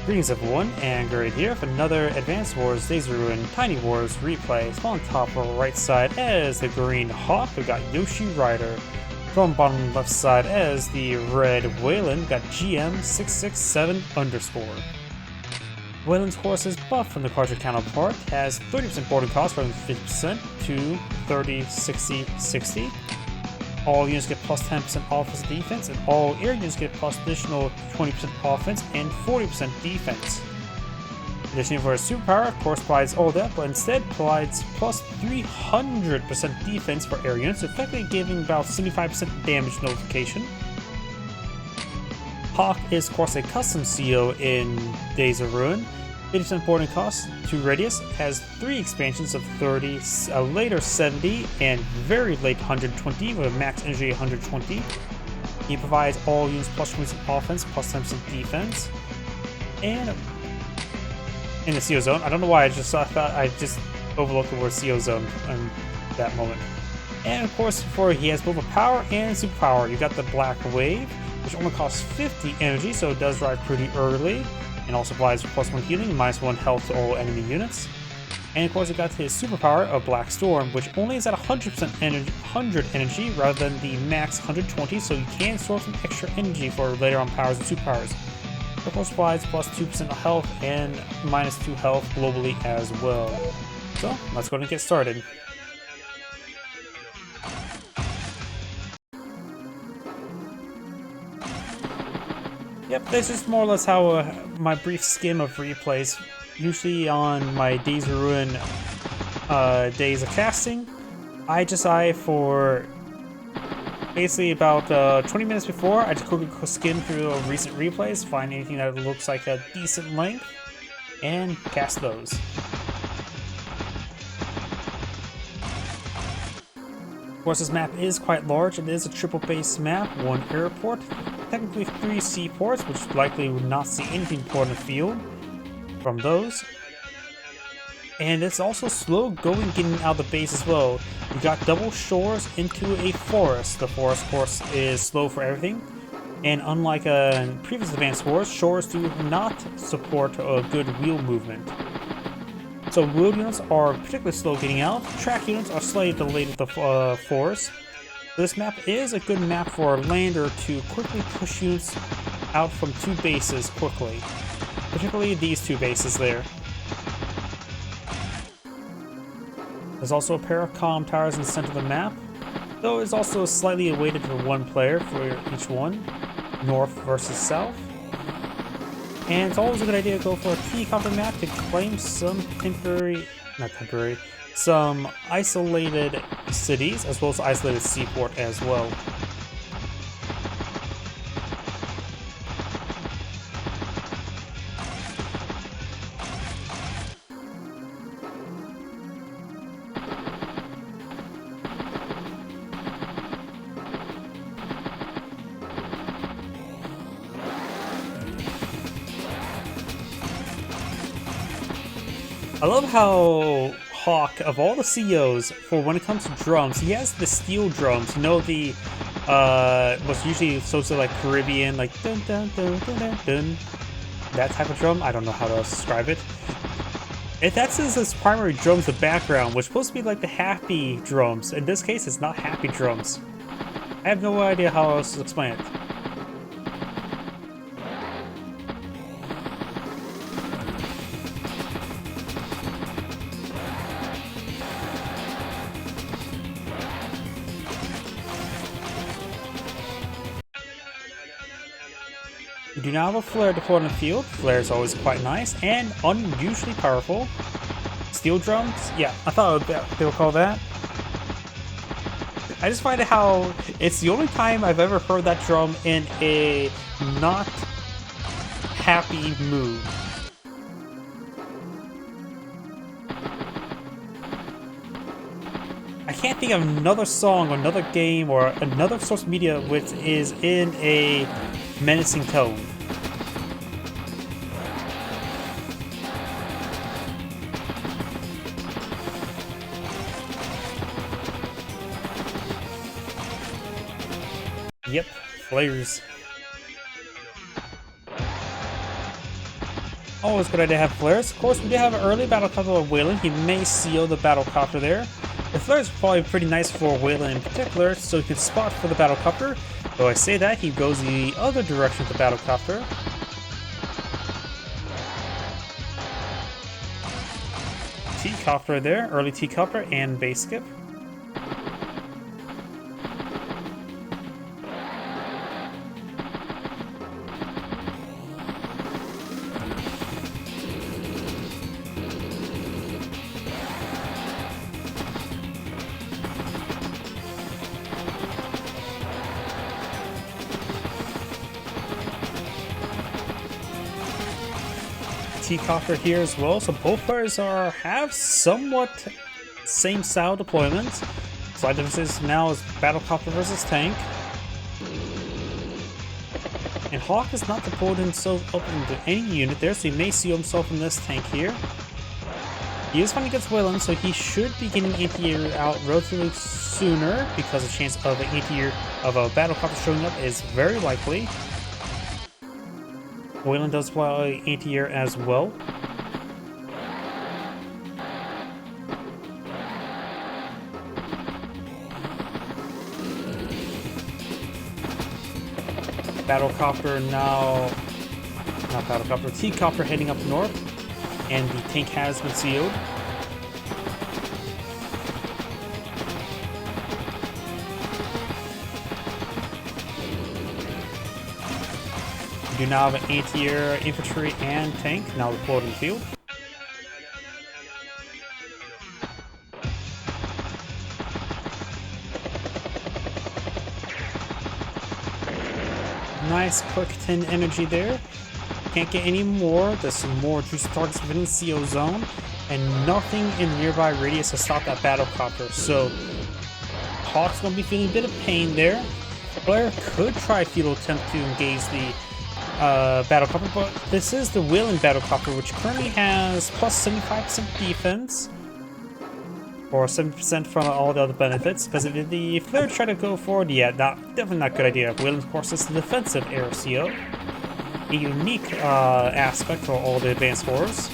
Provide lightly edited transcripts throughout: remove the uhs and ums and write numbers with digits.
Greetings everyone, and Grid here for another Advanced Wars Days of Ruin Tiny Wars replay. So on top of the right side as the green Hawke, we got Yoshierider. From bottom left side as the red Waylon, we got GM667 _. Waylon's horse is buffed from the Cartridge counterpart, has 30% boarding cost from 50% to 30, 60, 60. All units get plus 10% offense defense, and all air units get plus additional 20% offense and 40% defense. Additionally, for a superpower, of course, provides all that, but instead provides plus 300% defense for air units, effectively giving about 75% damage notification. Hawke is, of course, a custom CO in Days of Ruin. 80% boarding cost, 2 radius, has 3 expansions of 30, a later 70, and very late 120 with a max energy 120. He provides all units plus 20% offense, plus 10% defense. And in the CO zone, I don't know why I thought I just overlooked the word CO zone in that moment. And of course, he has both a power and superpower. You got the Black Wave, which only costs 50 energy, so it does ride pretty early. And also provides plus 1 healing and minus 1 health to all enemy units. And of course, we got his superpower of Black Storm, which only is at 100% energy, 100 energy rather than the max 120, so you can store some extra energy for later on powers and superpowers. Of course, provides plus 2% health and minus 2 health globally as well. So let's go ahead and get started. Yep, this is more or less how my brief skim of replays, usually on my Days of Ruin days of casting. I decide for basically about 20 minutes before, I just quickly skim through recent replays, find anything that looks like a decent length, and cast those. Of course, this map is quite large. It is a triple base map, 1 airport, technically 3 seaports, which likely would not see anything important in the field from those. And it's also slow going getting out of the base as well. You got double shores into a forest. The forest, of course, is slow for everything. And unlike previous Advanced Wars, shores do not support a good wheel movement. So wheel units are particularly slow getting out. Track units are slightly delayed with the forest. This map is a good map for a lander to quickly push units out from 2 bases quickly. Particularly these 2 bases there. There's also a pair of comm towers in the center of the map, though it's also slightly weighted for 1 player for each one, north versus south. And it's always a good idea to go for a T-copter map to claim some some isolated cities, as well as isolated seaport as well. I love how Hawke, of all the COs, for when it comes to drums, he has the steel drums. You know, the what's usually associated like Caribbean, like dun dun dun dun dun dun. That type of drum. I don't know how to describe it. If that's his primary drums, the background, which is supposed to be like the happy drums. In this case, it's not happy drums. I have no idea how else to explain it. You do not have a flare deployed in the field. Flare is always quite nice and unusually powerful. Steel drums? Yeah, I thought they would call that. I just find it how it's the only time I've ever heard that drum in a not happy mood. I can't think of another song or another game or another source of media which is in a menacing tone. Yep, flares. Always good idea to have flares. Of course, we do have an early battlecopter with Waylon. He may seal the battlecopter there. The flares are probably pretty nice for Waylon in particular, so he can spot for the battlecopter. Though I say that, he goes the other direction with the battlecopter. T-copter there, early T-copter and base skip. T-copter here as well, so both players have somewhat same style deployments. Slight differences now is battlecopter versus tank. And Hawke is not deployed himself up into any unit there, so he may see himself in this tank here. He is fighting against Waylon, so he should be getting anti-air out relatively sooner because the chance of an anti-air of a battlecopter showing up is very likely. Waylon does fly anti-air as well. Battlecopter now, not battlecopter, T-copter heading up north, and the tank has been sealed. We do now have an anti-air infantry and tank now deployed in the field. Nice quick 10 energy there. Can't get any more. There's some more juicy targets within the CO zone, and nothing in nearby radius to stop that battlecopter. So Hawke's gonna be feeling a bit of pain there. Player could try a futile attempt to engage the battlecopter, but this is the Waylon battlecopter, which currently has plus 75% defense, or 70% from all the other benefits. Because if the flare try to go forward, yeah, definitely not a good idea. Waylon, of course, is the defensive air CO, a unique aspect for all the advanced horrors.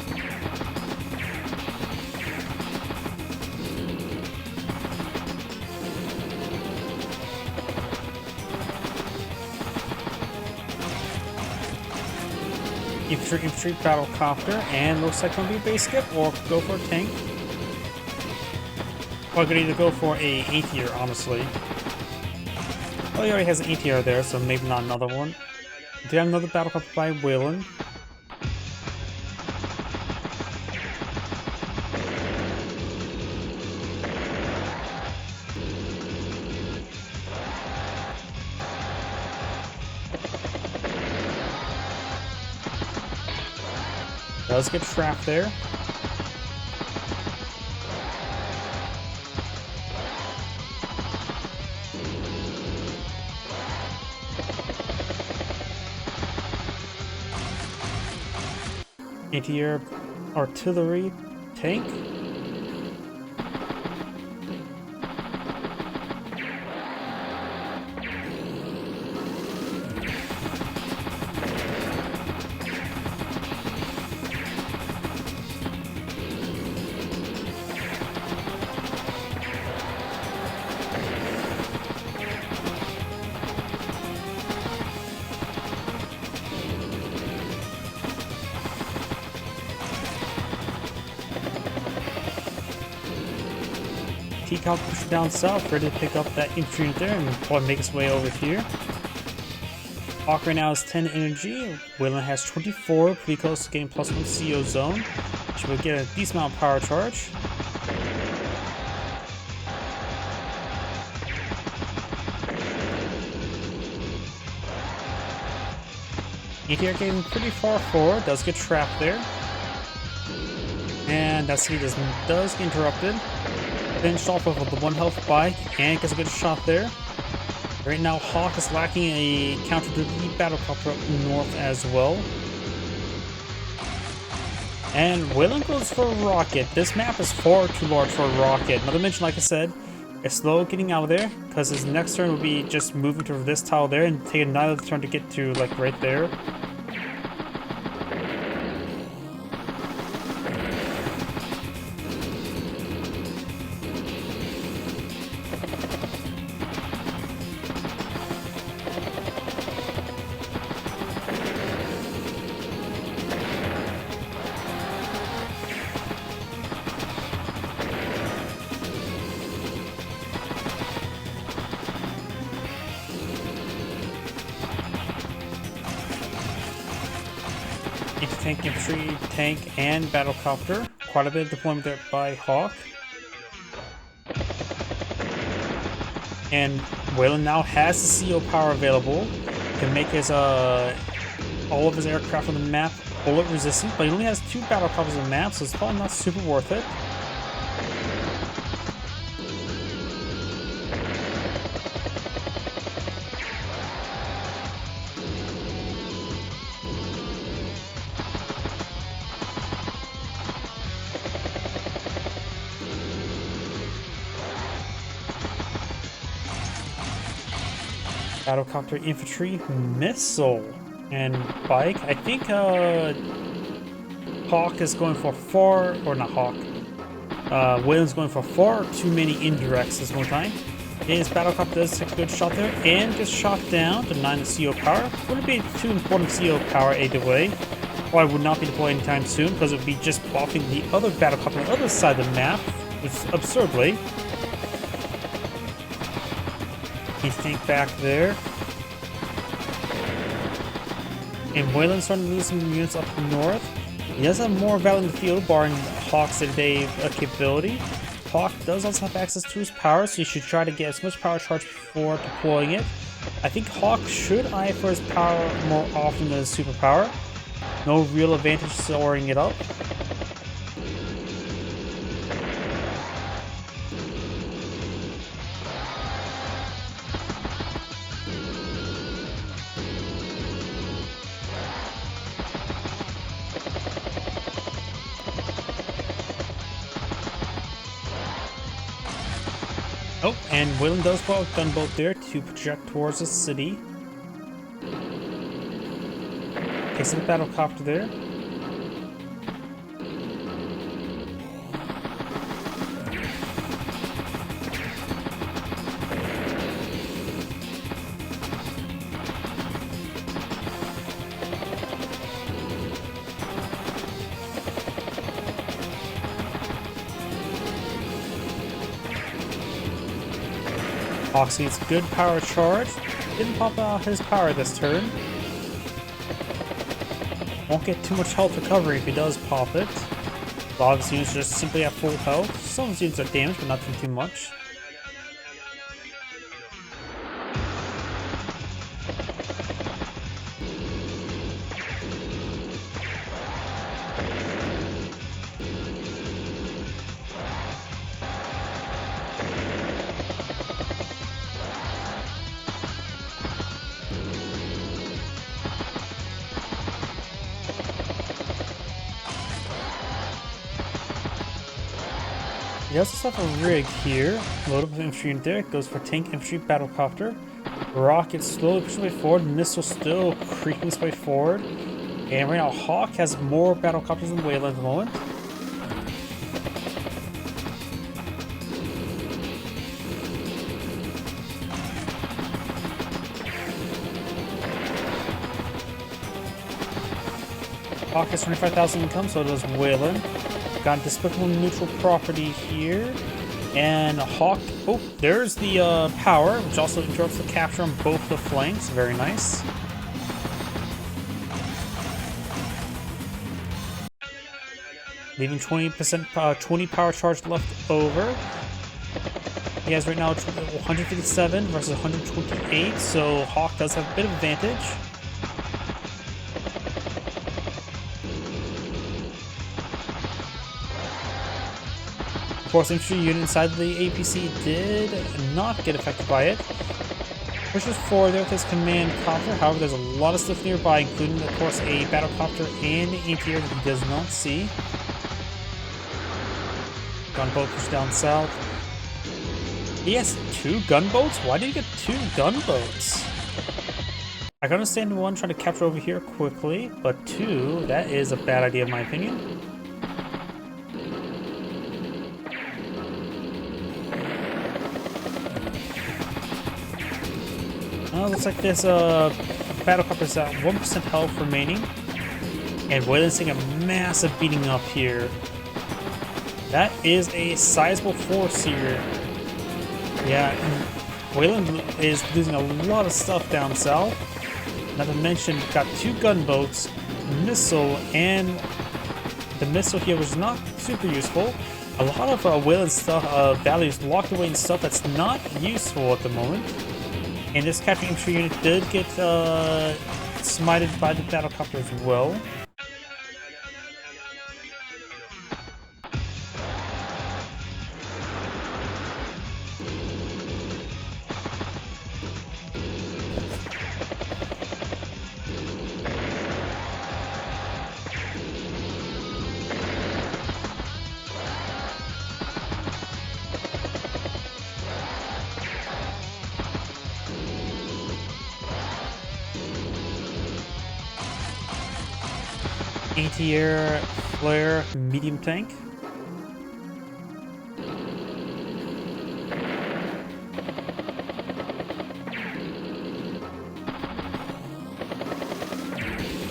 Infantry battlecopter, and looks like gonna be a base skip or go for a tank. Or I could either go for a anti-air, honestly. Well, he already has an anti-air there, so maybe not another one. Do you have another battlecopter by Waylon? Does get trapped there. Anti-air artillery tank. T-copter pushing down south, ready to pick up that infantry unit there and probably make its way over here. Hawke right now has 10 energy. Waylon has 24, pretty close to getting +1 CO zone, which will get a decent amount of power charge. Anti-air getting pretty far forward, does get trapped there. And that speed does get interrupted. Finished off with the 1 health bike and gets a good shot there. Right now Hawke is lacking a counter to the battlecopter up north as well. And Waylon goes for a rocket. This map is far too large for a rocket. Not to mention, like I said, it's slow getting out of there because his next turn will be just moving to this tile there and take another turn to get to like right there. Anti-tank infantry, tank, and battlecopter. Quite a bit of deployment there by Hawke. And Waylon now has the CO power available. Can make his all of his aircraft on the map bullet resistant, but he only has 2 battlecopters on the map, so it's probably not super worth it. Battlecopter infantry missile and bike. I think Hawke is going for 4, or not Hawke. Waylon's going for 4 too many indirects this one time. His battlecopter does take a good shot there and gets shot down to 9 CO power. Wouldn't be too important CO power either way. Or I would not be deployed anytime soon because it would be just buffing the other battlecopter on the other side of the map, which absurdly. He's tank back there. And Waylon's starting to lose some units up north. He does have more value in the field, barring Hawke's day-to-day capability. Hawke does also have access to his power, so you should try to get as much power charge before deploying it. I think Hawke should eye for his power more often than his superpower. No real advantage storing it up. Oh, and Waylon does pull out a gunboat there to project towards the city. Takes the battlecopter there. Hawke needs good power charge. Didn't pop out his power this turn. Won't get too much health recovery if he does pop it. A lot of his units are just simply at full health. Some of his units are damaged, but nothing too much. He also have a rig here. Load up with infantry in there. It goes for tank, infantry, battlecopter. Rocket slowly pushing way forward. Missile still creeping its way forward. And right now, Hawke has more battlecopters than Waylon at the moment. Hawke has 25,000 income, so does Waylon. Got despicable neutral property here. And Hawke, oh, there's the power, which also interrupts the capture on both the flanks. Very nice. Leaving 20%, 20 power charge left over. He has right now 157 versus 128, so Hawke does have a bit of advantage. Of course, infantry unit inside the APC did not get affected by it. Pushes forward there with his command copter. However, there's a lot of stuff nearby, including, of course, a battlecopter and an anti-air that he does not see. Gunboat pushed down south. He has 2 gunboats? Why did he get 2 gunboats? I can understand 1 trying to capture over here quickly, but 2, that is a bad idea in my opinion. Looks like this battlecopter's at 1% health remaining. And Waylon's taking a massive beating up here. That is a sizable force here. Yeah, Waylon is losing a lot of stuff down south. Not to mention, got 2 gunboats missile, and the missile here was not super useful. A lot of Waylon stuff, values locked away in stuff that's not useful at the moment. And this capturing infantry unit did get smited by the battlecopter as well. Anti-air flare medium tank.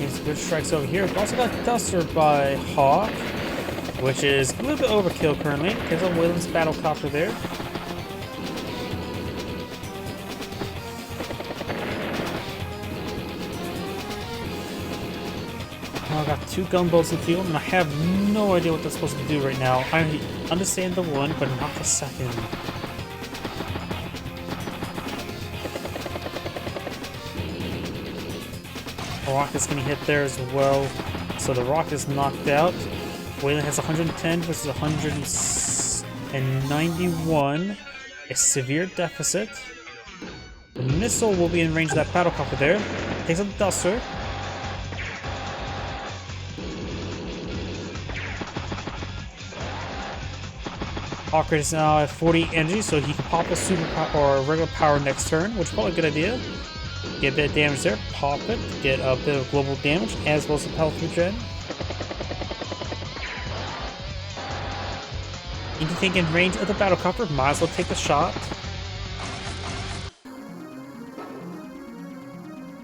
Some good strikes over here. We've also got Duster by Hawke, which is a little bit overkill currently. There's a Waylon's battlecopter there. I got 2 gunboats in the field, and I have no idea what that's supposed to do right now. I understand the one, but not the second. A rocket's getting hit there as well, so the rocket is knocked out. Waylon has 110 versus 191, a severe deficit. The missile will be in range of that battlecopter there. Takes out the Duster. Hawke is now at 40 energy, so he can pop a super power or a regular power next turn, which is probably a good idea. Get a bit of damage there, pop it, get a bit of global damage, as well as some health regen. Anything in range of the battlecopter, might as well take the shot.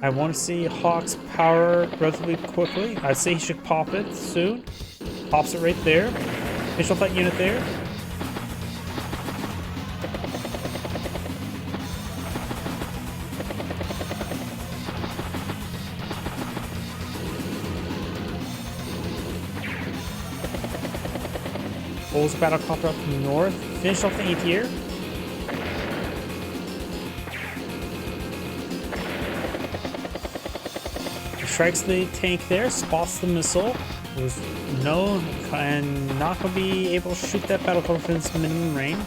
I want to see Hawke's power relatively quickly. I'd say he should pop it soon. Pops it right there. Finish off that unit there. Pulls the battlecopter up north. Finish off the anti-air. Strikes the tank there, spots the missile. There's no, and not going to be able to shoot that battlecopter within its minimum range.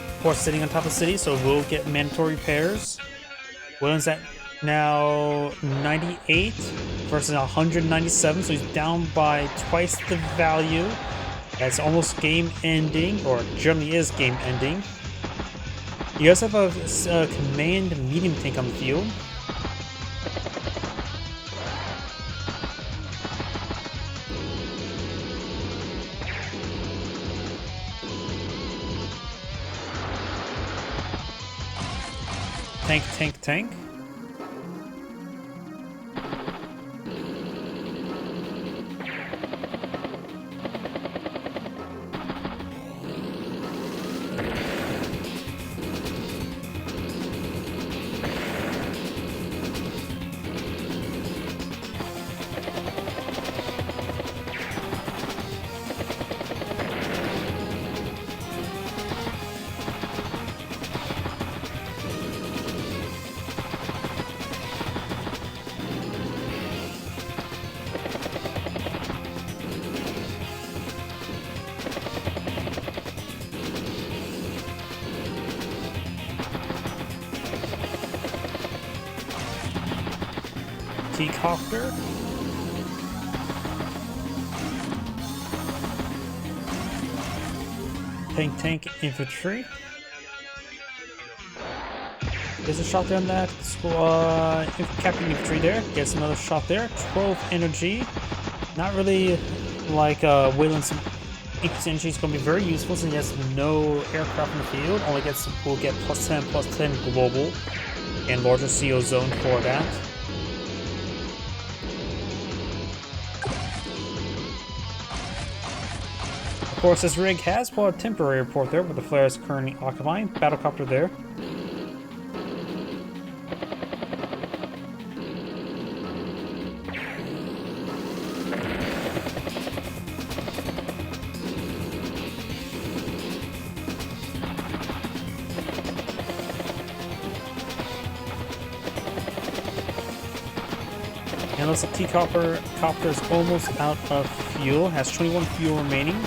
Of course, sitting on top of the city, so we'll get mandatory repairs. Waylon's at now 98 versus 197, so he's down by twice the value. That's almost game ending, or generally is game ending. You guys have a command medium tank on the field. Tank. Copter. Tank infantry. There's a shot there on that captain infantry there. Gets another shot there. 12 energy. Not really like Waylon's increased energy is going to be very useful since he has no aircraft in the field. Will get +10 global and larger CO zone for that. Of course, this rig has a temporary report there, but the flare is currently occupying. Battlecopter there. And looks like T-Copter is almost out of fuel, has 21 fuel remaining.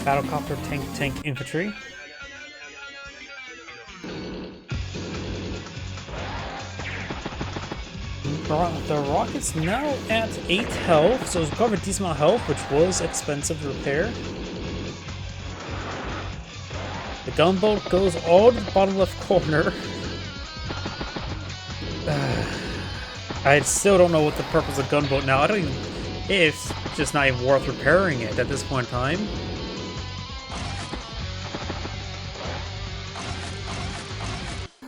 Battlecopter, tank, infantry. The rocket's now at 8 health, so it's recovered a decent amount of health, which was expensive to repair. The gunboat goes all to the bottom left corner. I still don't know what the purpose of gunboat now. I don't even. It's just not even worth repairing it at this point in time.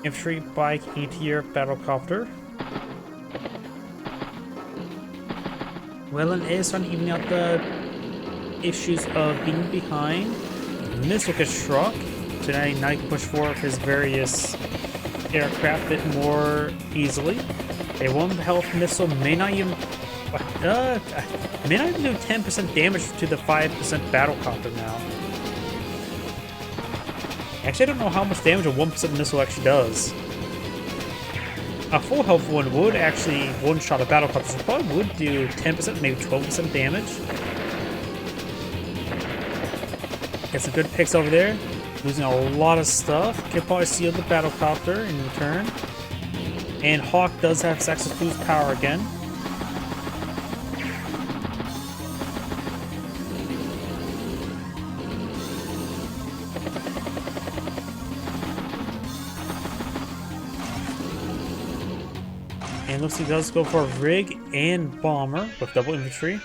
Infantry, bike, E-tier, battlecopter. Waylon is trying to even out the issues of being behind. Missile gets struck, so now he can push forward his various aircraft a bit more easily. A 1 health missile may not even do 10% damage to the 5% battlecopter now. Actually, I don't know how much damage a 1% missile actually does. A full health one would actually one-shot a battlecopter, so probably would do 10%, maybe 12% damage. Get some good picks over there. Losing a lot of stuff. Can probably steal the battlecopter in return. And Hawke does have access to boost power again. And looks like he does go for a rig and bomber with double infantry.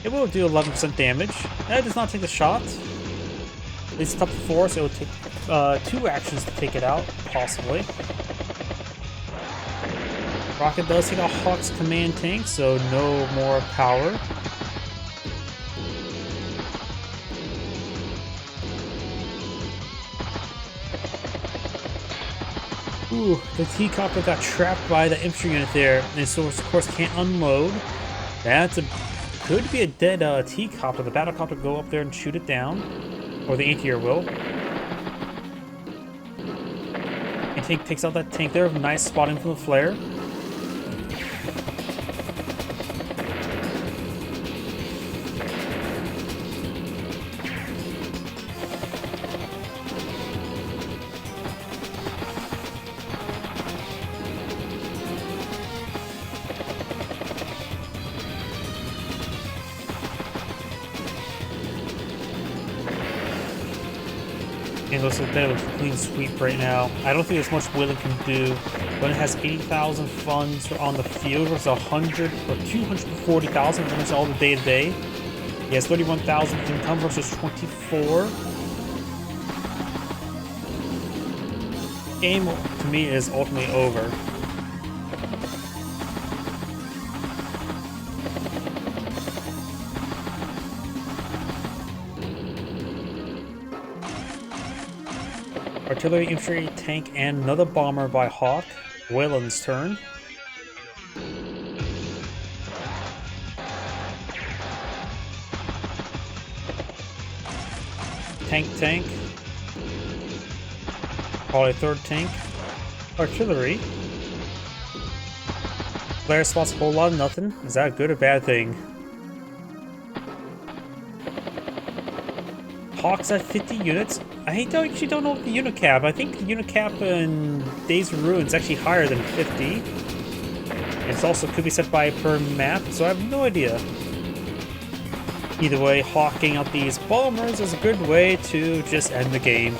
It will do 11% damage. That does not take the shot. It's top 4, so it will take 2 actions to take it out, possibly. Rocket does take out Hawke's command tank, so no more power. Ooh, the T-Copter got trapped by the infantry unit there, and so of course can't unload. Could be a dead T-Copter. The battlecopter go up there and shoot it down, or the E-tier will. And tank takes out that tank there. Nice spotting from the flare. It looks like that looks a clean sweep right now. I don't think there's much Waylon can do when it has 80,000 funds on the field versus 100 or 240,000 versus all the day-to-day. He has 31,000 income versus 24. Game to me is ultimately over. Artillery, infantry, tank, and another bomber by Hawke. Waylon's turn. Tank. Probably third tank. Artillery. Flare spots a whole lot of nothing. Is that a good or bad thing? Hawke's at 50 units. I actually don't know the unit cap. I think the unit cap in Days of Ruin is actually higher than 50. It also could be set by per map, so I have no idea. Either way, hawking out these bombers is a good way to just end the game.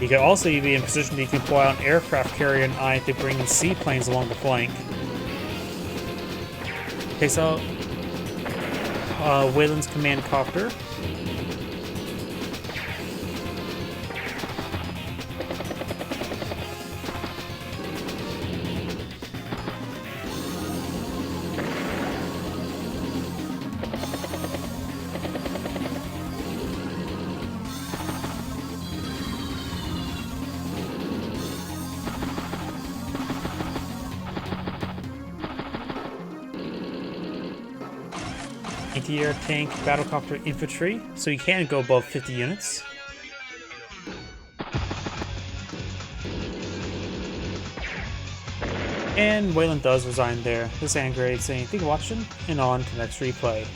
You can also be in position that you can pull out an aircraft carrier and eye to bring in seaplanes along the flank. Takes out Waylon's command copter. anti-air tank, battlecopter, infantry, so you can go above 50 units. And Waylon does resign there. This is Angrade saying thank you for watching, and on to the next replay.